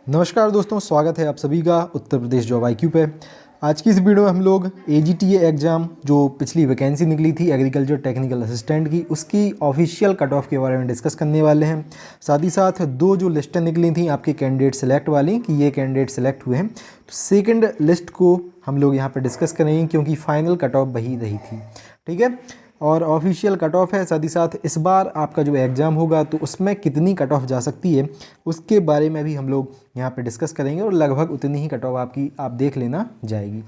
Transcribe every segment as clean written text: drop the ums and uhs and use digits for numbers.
नमस्कार दोस्तों, स्वागत है आप सभी का उत्तर प्रदेश जॉब IQ पे। आज की इस वीडियो में हम लोग AGTA एग्ज़ाम जो पिछली वैकेंसी निकली थी एग्रीकल्चर टेक्निकल असिस्टेंट की, उसकी ऑफिशियल कट ऑफ के बारे में डिस्कस करने वाले हैं। साथ ही साथ दो जो लिस्टें निकली थी आपके कैंडिडेट सेलेक्ट वाली कि ये कैंडिडेट सेलेक्ट हुए हैं, तो सेकेंड लिस्ट को हम लोग यहाँ पर डिस्कस करेंगे क्योंकि फाइनल कट ऑफ वही रही थी। ठीक है, और ऑफिशियल कट ऑफ है। साथ ही साथ इस बार आपका जो एग्ज़ाम होगा तो उसमें कितनी कट ऑफ जा सकती है उसके बारे में भी हम लोग यहाँ पे डिस्कस करेंगे और लगभग उतनी ही कट ऑफ आपकी आप देख लेना जाएगी।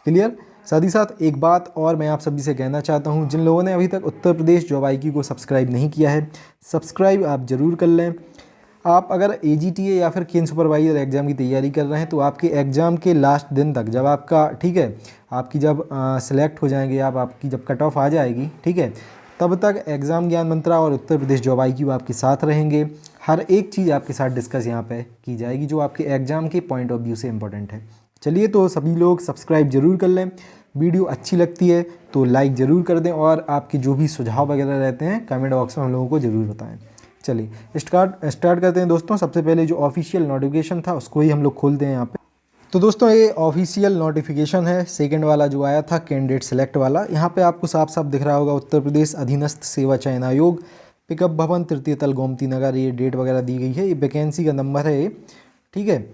क्लियर। साथ ही साथ एक बात और मैं आप सभी से कहना चाहता हूँ, जिन लोगों ने अभी तक उत्तर प्रदेश जॉब IQ को सब्सक्राइब नहीं किया है, सब्सक्राइब आप ज़रूर कर लें। आप अगर AGTA या फिर केन सुपरवाइज़र एग्ज़ाम की तैयारी कर रहे हैं तो आपके एग्ज़ाम के लास्ट दिन तक जब आपका ठीक है आपकी जब सेलेक्ट हो जाएंगे आपकी जब कट ऑफ आ जाएगी, ठीक है, तब तक एग्ज़ाम ज्ञान मंत्रा और उत्तर प्रदेश जॉब IQ आपके साथ रहेंगे। हर एक चीज़ आपके साथ डिस्कस यहाँ पे की जाएगी जो आपके एग्ज़ाम के पॉइंट ऑफ व्यू से इम्पोर्टेंट है। चलिए, तो सभी लोग सब्सक्राइब ज़रूर कर लें। वीडियो अच्छी लगती है तो लाइक ज़रूर कर दें और आपके जो भी सुझाव वगैरह रहते हैं कमेंट बॉक्स में हम लोगों को ज़रूर बताएं। चलिए स्टार्ट करते हैं दोस्तों। सबसे पहले जो ऑफिशियल नोटिफिकेशन था उसको ही हम लोग खोलते हैं यहाँ पे। तो दोस्तों ये ऑफिशियल नोटिफिकेशन है, सेकंड वाला जो आया था कैंडिडेट सेलेक्ट वाला। यहाँ पे आपको साफ साफ दिख रहा होगा उत्तर प्रदेश अधीनस्थ सेवा चयन आयोग, पिकअप भवन, तृतीय तल, गोमती नगर, ये डेट वगैरह दी गई है। ये वैकेंसी का नंबर है ये, ठीक है,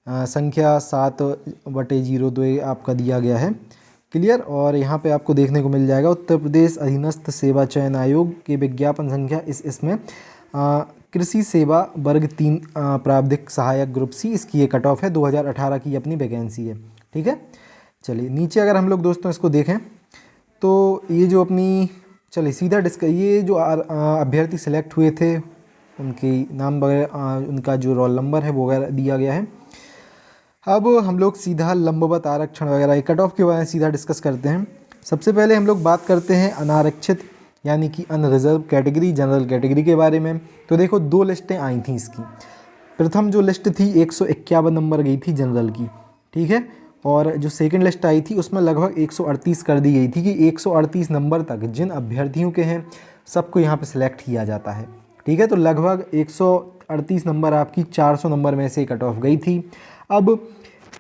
संख्या 7/02 आपका दिया गया है। क्लियर। और यहाँ पे आपको देखने को मिल जाएगा उत्तर प्रदेश अधीनस्थ सेवा चयन आयोग के विज्ञापन संख्या इसमें कृषि सेवा वर्ग 3 प्रावधिक सहायक ग्रुप C, इसकी ये कट ऑफ है। 2018 की अपनी वैकेंसी है। ठीक है। चलिए नीचे अगर हम लोग दोस्तों इसको देखें तो ये जो अपनी चलिए सीधा ये जो अभ्यर्थी सेलेक्ट हुए थे उनके नाम वगैरह, उनका जो रोल नंबर है वो वगैरह दिया गया है। अब हम लोग सीधा लंबवत आरक्षण वगैरह कट ऑफ के बारे में सीधा डिस्कस करते हैं। सबसे पहले हम लोग बात करते हैं अनारक्षित यानी कि अनरिजर्व कैटेगरी, जनरल कैटेगरी के बारे में। तो देखो दो लिस्टें आई थी इसकी। प्रथम जो लिस्ट थी 151 नंबर गई थी जनरल की, ठीक है, और जो सेकंड लिस्ट आई थी उसमें लगभग 138 कर दी गई थी कि 138 नंबर तक जिन अभ्यर्थियों के हैं सबको यहाँ पे सिलेक्ट किया जाता है। ठीक है, तो लगभग 138 नंबर आपकी 400 नंबर में से कट ऑफ गई थी। अब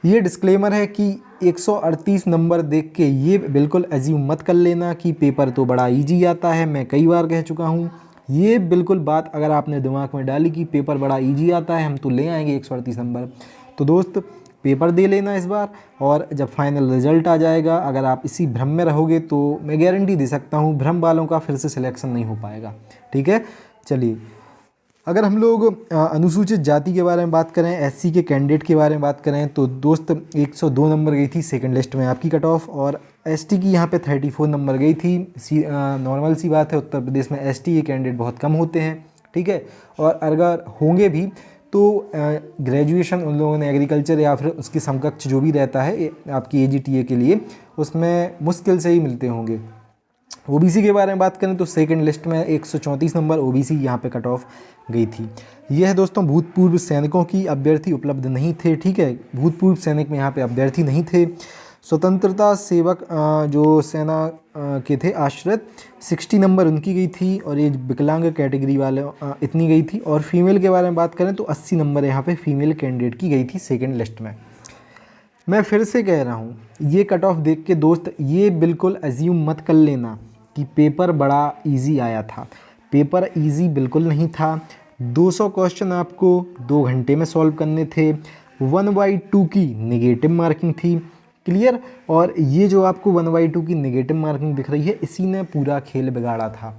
ये डिस्क्लेमर है कि 138 नंबर देख के ये बिल्कुल एज्यूम मत कर लेना कि पेपर तो बड़ा इजी आता है। मैं कई बार कह चुका हूँ, ये बिल्कुल बात अगर आपने दिमाग में डाली कि पेपर बड़ा इजी आता है, हम तो ले आएंगे 138 नंबर, तो दोस्त पेपर दे लेना इस बार, और जब फाइनल रिजल्ट आ जाएगा अगर आप इसी भ्रम में रहोगे तो मैं गारंटी दे सकता हूँ भ्रम वालों का फिर से सिलेक्शन नहीं हो पाएगा। ठीक है। चलिए अगर हम लोग अनुसूचित जाति के बारे में बात करें, SC के कैंडिडेट के बारे में बात करें तो दोस्त 102 नंबर गई थी सेकंड लिस्ट में आपकी कट ऑफ, और ST की यहाँ पे 34 नंबर गई थी। नॉर्मल सी बात है, उत्तर प्रदेश में ST के कैंडिडेट बहुत कम होते हैं। ठीक है, और अगर होंगे भी तो ग्रेजुएशन उन लोगों ने एग्रीकल्चर या फिर उसके समकक्ष जो भी रहता है आपकी AGTA के लिए उसमें मुश्किल से ही मिलते होंगे। OBC के बारे में बात करें तो सेकंड लिस्ट में 134 नंबर OBC यहाँ पे कट ऑफ गई थी। यह है दोस्तों भूतपूर्व सैनिकों की, अभ्यर्थी उपलब्ध नहीं थे। ठीक है, भूतपूर्व सैनिक में यहाँ पे अभ्यर्थी नहीं थे। स्वतंत्रता सेवक जो सेना के थे आश्रित, 60 नंबर उनकी गई थी, और ये विकलांग कैटेगरी वाले इतनी गई थी। और फीमेल के बारे में बात करें तो 80 नंबर यहाँ पे फीमेल कैंडिडेट की गई थी सेकेंड लिस्ट में। मैं फिर से कह रहा हूँ, ये कट ऑफ देख के दोस्त ये बिल्कुल अज्यूम मत कर लेना कि पेपर बड़ा इजी आया था। पेपर इजी बिल्कुल नहीं था। 200 क्वेश्चन आपको 2 घंटे में सॉल्व करने थे। 1/2 की नेगेटिव मार्किंग थी। क्लियर। और ये जो आपको 1/2 की नेगेटिव मार्किंग दिख रही है, इसी ने पूरा खेल बिगाड़ा था।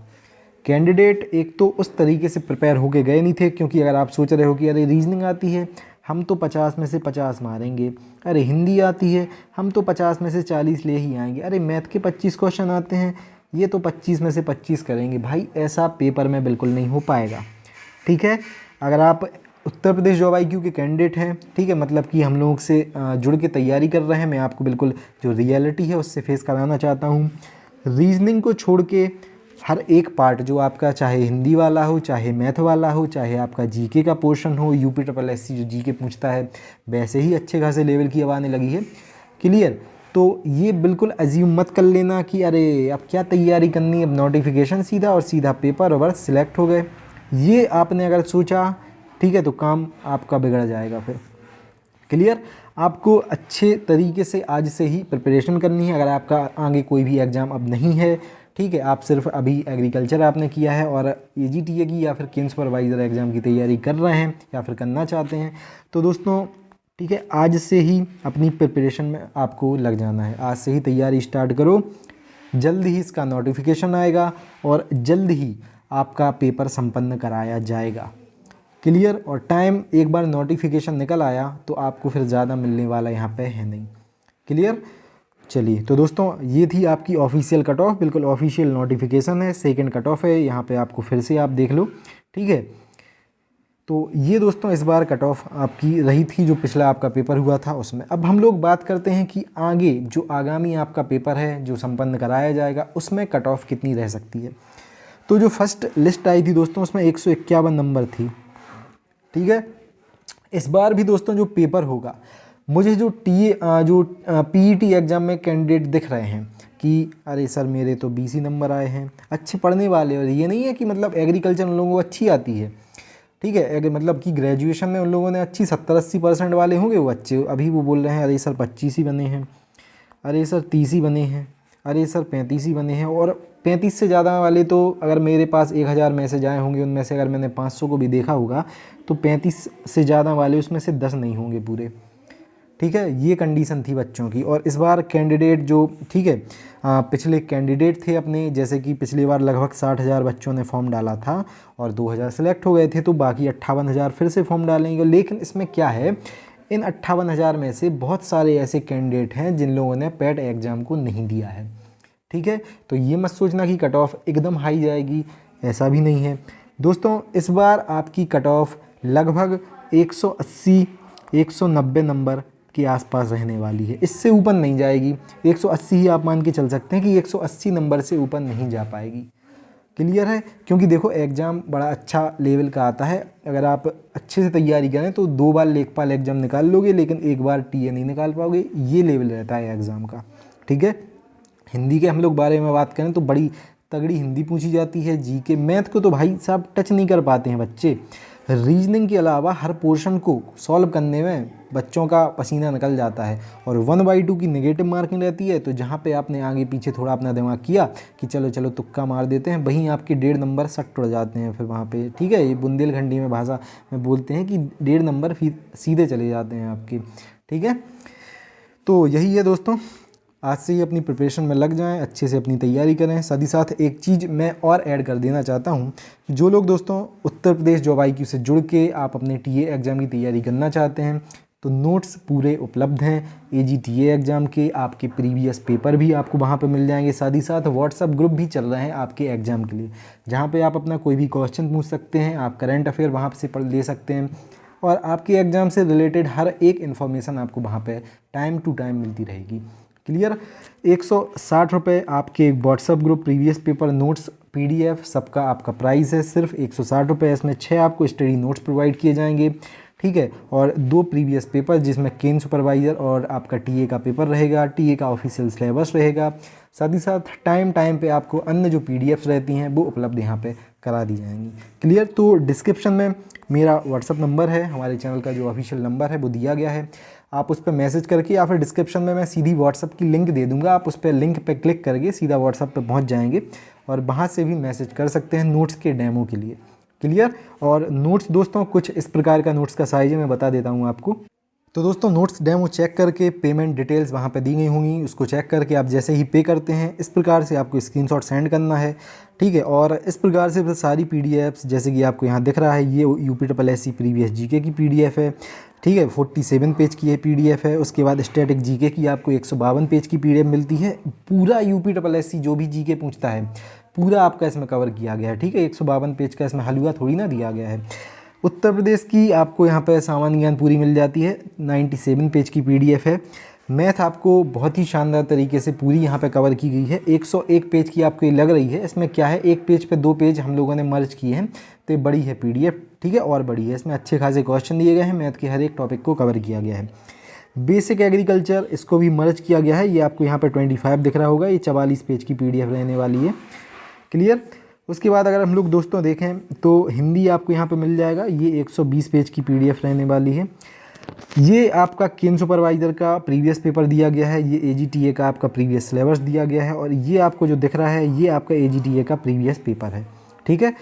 कैंडिडेट एक तो उस तरीके से प्रिपेयर होके गए नहीं थे, क्योंकि अगर आप सोच रहे हो कि अरे रीजनिंग आती है हम तो 50 में से 50 मारेंगे, अरे हिंदी आती है हम तो 50 में से 40 ले ही आएंगे, अरे मैथ के 25 क्वेश्चन आते हैं ये तो 25 में से 25 करेंगे, भाई ऐसा पेपर में बिल्कुल नहीं हो पाएगा। ठीक है, अगर आप उत्तर प्रदेश जॉब IQ के कैंडिडेट हैं, ठीक है, मतलब कि हम लोग से जुड़ के तैयारी कर रहे हैं, मैं आपको बिल्कुल जो रियलिटी है उससे फेस कराना चाहता हूँ। रीजनिंग को छोड़ के हर एक पार्ट जो आपका, चाहे हिंदी वाला हो, चाहे मैथ वाला हो, चाहे आपका GK का पोर्शन हो, UPSSC जो GK पूछता है वैसे ही अच्छे खासे लेवल की अब आने लगी है। क्लियर। तो ये बिल्कुल अज्यूम मत कर लेना कि अरे अब क्या तैयारी करनी है, अब नोटिफिकेशन सीधा और सीधा पेपर और बस सिलेक्ट हो गए। ये आपने अगर सोचा, ठीक है, तो काम आपका बिगड़ जाएगा फिर। क्लियर। आपको अच्छे तरीके से आज से ही प्रिपरेशन करनी है। अगर आपका आगे कोई भी एग्ज़ाम अब नहीं है, ठीक है, आप सिर्फ अभी एग्रीकल्चर आपने किया है और AGTA की या फिर केन सुपरवाइज़र एग्ज़ाम की तैयारी कर रहे हैं या फिर करना चाहते हैं, तो दोस्तों ठीक है, आज से ही अपनी प्रिपरेशन में आपको लग जाना है। आज से ही तैयारी स्टार्ट करो, जल्द ही इसका नोटिफिकेशन आएगा और जल्द ही आपका पेपर संपन्न कराया जाएगा। क्लियर। और टाइम एक बार नोटिफिकेशन निकल आया तो आपको फिर ज़्यादा मिलने वाला यहाँ पे है नहीं। क्लियर। चलिए, तो दोस्तों ये थी आपकी ऑफिशियल कट ऑफ, बिल्कुल ऑफिशियल नोटिफिकेशन है, सेकंड कट ऑफ है, यहाँ पे आपको फिर से आप देख लो, ठीक है। तो ये दोस्तों इस बार कट ऑफ आपकी रही थी जो पिछला आपका पेपर हुआ था उसमें। अब हम लोग बात करते हैं कि आगे जो आगामी आपका पेपर है जो संपन्न कराया जाएगा उसमें कट ऑफ कितनी रह सकती है। तो जो फर्स्ट लिस्ट आई थी दोस्तों उसमें 151 नंबर थी, ठीक है। इस बार भी दोस्तों जो पेपर होगा, मुझे जो PET एग्ज़ाम में कैंडिडेट दिख रहे हैं कि अरे सर मेरे तो 20 ही नंबर आए हैं, अच्छे पढ़ने वाले, और ये नहीं है कि मतलब एग्रीकल्चर उन लोगों को अच्छी आती है, ठीक है, मतलब कि ग्रेजुएशन में उन लोगों ने अच्छी 70-80% वाले होंगे वो अच्छे, अभी वो बोल रहे हैं अरे सर 25 ही बने हैं, अरे सर 30 ही बने हैं, अरे सर 35 ही बने हैं। और 35 से ज़्यादा वाले तो अगर मेरे पास 1000 मैसेज आए होंगे, उनमें से अगर मैंने 500 को भी देखा होगा तो 35 से ज़्यादा वाले उसमें से 10 नहीं होंगे पूरे, ठीक है। ये कंडीशन थी बच्चों की। और इस बार कैंडिडेट जो, ठीक है, पिछले कैंडिडेट थे अपने, जैसे कि पिछली बार लगभग 60,000 बच्चों ने फॉर्म डाला था और 2000 सेलेक्ट हो गए थे, तो बाकी 58,000 फिर से फॉर्म डालेंगे। लेकिन इसमें क्या है, इन 58,000 में से बहुत सारे ऐसे कैंडिडेट हैं जिन लोगों ने पेट एग्ज़ाम को नहीं दिया है, ठीक है। तो ये मत सोचना कि कट ऑफ एकदम हाई जाएगी, ऐसा भी नहीं है दोस्तों। इस बार आपकी कट ऑफ लगभग 180-190 नंबर के आसपास रहने वाली है, इससे ऊपर नहीं जाएगी। 180 ही आप मान के चल सकते हैं कि 180 नंबर से ऊपर नहीं जा पाएगी। क्लियर है। क्योंकि देखो एग्ज़ाम बड़ा अच्छा लेवल का आता है, अगर आप अच्छे से तैयारी करें तो 2 बार लेखपाल एग्ज़ाम निकाल लोगे, लेकिन 1 बार TA नहीं निकाल पाओगे, ये लेवल रहता है एग्ज़ाम का, ठीक है। हिंदी के हम लोग बारे में बात करें तो बड़ी तगड़ी हिंदी पूछी जाती है। GK मैथ को तो भाई साहब टच नहीं कर पाते हैं बच्चे। रीजनिंग के अलावा हर पोर्शन को सॉल्व करने में बच्चों का पसीना निकल जाता है। और 1/2 की नेगेटिव मार्किंग रहती है, तो जहाँ पे आपने आगे पीछे थोड़ा अपना दिमाग किया कि चलो चलो तुक्का मार देते हैं, वहीं आपके 1.5 नंबर सट उड़ जाते हैं फिर वहाँ पे, ठीक है। ये बुंदेलखंडी में भाषा में बोलते हैं कि 1.5 नंबर सीधे चले जाते हैं आपके, ठीक है। तो यही है दोस्तों, आज से ही अपनी प्रिपरेशन में लग जाएं, अच्छे से अपनी तैयारी करें। साथ ही साथ एक चीज़ मैं और ऐड कर देना चाहता हूं कि जो लोग दोस्तों उत्तर प्रदेश जॉब IQ से जुड़ के आप अपने TA एग्ज़ाम की तैयारी करना चाहते हैं, तो नोट्स पूरे उपलब्ध हैं AGTA एग्ज़ाम के, आपके प्रीवियस पेपर भी आपको वहां पर मिल जाएंगे। साथ ही साथ व्हाट्सअप ग्रुप भी चल रहे हैं आपके एग्ज़ाम के लिए, जहाँ पर आप अपना कोई भी क्वेश्चन पूछ सकते हैं, आप करंट अफेयर वहाँ से पढ़ ले सकते हैं और आपके एग्ज़ाम से रिलेटेड हर एक इन्फॉर्मेशन आपको वहाँ पर टाइम टू टाइम मिलती रहेगी। क्लियर। 160 रुपये आपके WhatsApp group, previous paper, notes, PDF सबका आपका प्राइस है सिर्फ 160 रुपये। इसमें 6 आपको स्टडी नोट्स प्रोवाइड किए जाएंगे, ठीक है, और 2 प्रीवियस पेपर जिसमें केन सुपरवाइज़र और आपका TA का पेपर रहेगा, TA का ऑफिशियल सिलेबस रहेगा। साथ ही साथ टाइम पे आपको अन्य जो PDFs रहती हैं वो उपलब्ध यहाँ पे करा दी जाएंगी। क्लियर। तो डिस्क्रिप्शन में मेरा व्हाट्सअप नंबर है, हमारे चैनल का जो ऑफिशियल नंबर है वो दिया गया है, आप उस पर मैसेज करके या फिर डिस्क्रिप्शन में मैं सीधी व्हाट्सअप की लिंक दे दूंगा, आप उस पर लिंक पे क्लिक करके सीधा व्हाट्सअप पे पहुंच जाएंगे और वहां से भी मैसेज कर सकते हैं नोट्स के डेमो के लिए। क्लियर। और नोट्स दोस्तों कुछ इस प्रकार का नोट्स का साइज है, मैं बता देता हूँ आपको। तो दोस्तों नोट्स डेमो चेक करके पेमेंट डिटेल्स वहाँ पे दी गई होंगी, उसको चेक करके आप जैसे ही पे करते हैं इस प्रकार से आपको स्क्रीनशॉट सेंड करना है, ठीक है। और इस प्रकार से सारी PDFs जैसे कि आपको यहाँ दिख रहा है, ये UPSSC प्रीवियस GK की PDF है, ठीक है, 47 पेज की ये PDF है। उसके बाद स्टैटिक GK की आपको 152 पेज की PDF मिलती है। पूरा UPSSC जो भी GK पूछता है पूरा आपका इसमें कवर किया गया है, ठीक है। 152 पेज का इसमें हलवा थोड़ी ना दिया गया है। उत्तर प्रदेश की आपको यहाँ पर सामान्य ज्ञान पूरी मिल जाती है, 97 पेज की PDF है। मैथ आपको बहुत ही शानदार तरीके से पूरी यहाँ पे कवर की गई है, 101 पेज की आपको ये लग रही है। इसमें क्या है, एक पेज पे 2 पेज हम लोगों ने मर्ज किए हैं, तो ये बड़ी है PDF, ठीक है, और बड़ी है। इसमें अच्छे खासे क्वेश्चन दिए गए हैं, मैथ के हर एक टॉपिक को कवर किया गया है। बेसिक एग्रीकल्चर इसको भी मर्ज किया गया है, ये आपको यहाँ पर 25 दिख रहा होगा, ये 44 पेज की PDF रहने वाली है। क्लियर। उसके बाद अगर हम लोग दोस्तों देखें तो हिंदी आपको यहाँ पे मिल जाएगा, ये 120 पेज की PDF रहने वाली है। ये आपका केम सुपरवाइज़र का प्रीवियस पेपर दिया गया है, ये एजीटीए का आपका प्रीवियस सिलेबस दिया गया है, और ये आपको जो दिख रहा है ये आपका एजीटीए का प्रीवियस पेपर है। ठीक है,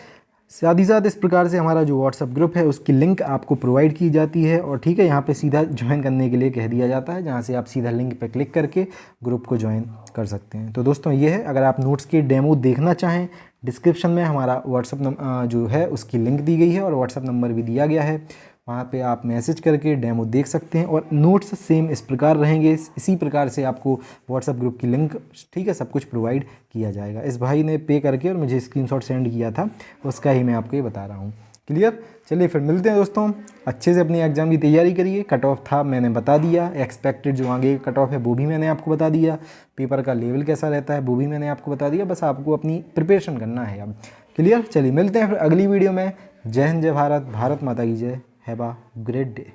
साथ ही साथ इस प्रकार से हमारा जो व्हाट्सअप ग्रुप है उसकी लिंक आपको प्रोवाइड की जाती है, और ठीक है यहाँ पे सीधा ज्वाइन करने के लिए कह दिया जाता है, जहाँ से आप सीधा लिंक पे क्लिक करके ग्रुप को ज्वाइन कर सकते हैं। तो दोस्तों ये है, अगर आप नोट्स के डेमो देखना चाहें, डिस्क्रिप्शन में हमारा व्हाट्सअप जो है उसकी लिंक दी गई है और व्हाट्सअप नंबर भी दिया गया है, वहाँ पे आप मैसेज करके डेमो देख सकते हैं। और नोट्स सेम इस प्रकार रहेंगे, इसी प्रकार से आपको व्हाट्सअप ग्रुप की लिंक, ठीक है, सब कुछ प्रोवाइड किया जाएगा। इस भाई ने पे करके और मुझे स्क्रीनशॉट सेंड किया था, उसका ही मैं आपको ये बता रहा हूँ। क्लियर? चलिए फिर मिलते हैं दोस्तों, अच्छे से अपनी एग्ज़ाम की तैयारी करिए। कट ऑफ था मैंने बता दिया, एक्सपेक्टेड जो आगे कट ऑफ है वो भी मैंने आपको बता दिया, पेपर का लेवल कैसा रहता है वो भी मैंने आपको बता दिया, बस आपको अपनी प्रिपरेशन करना है अब। क्लियर? चलिए मिलते हैं फिर अगली वीडियो में। जय हिंद, जय भारत, भारत माता की जय। Have a great day.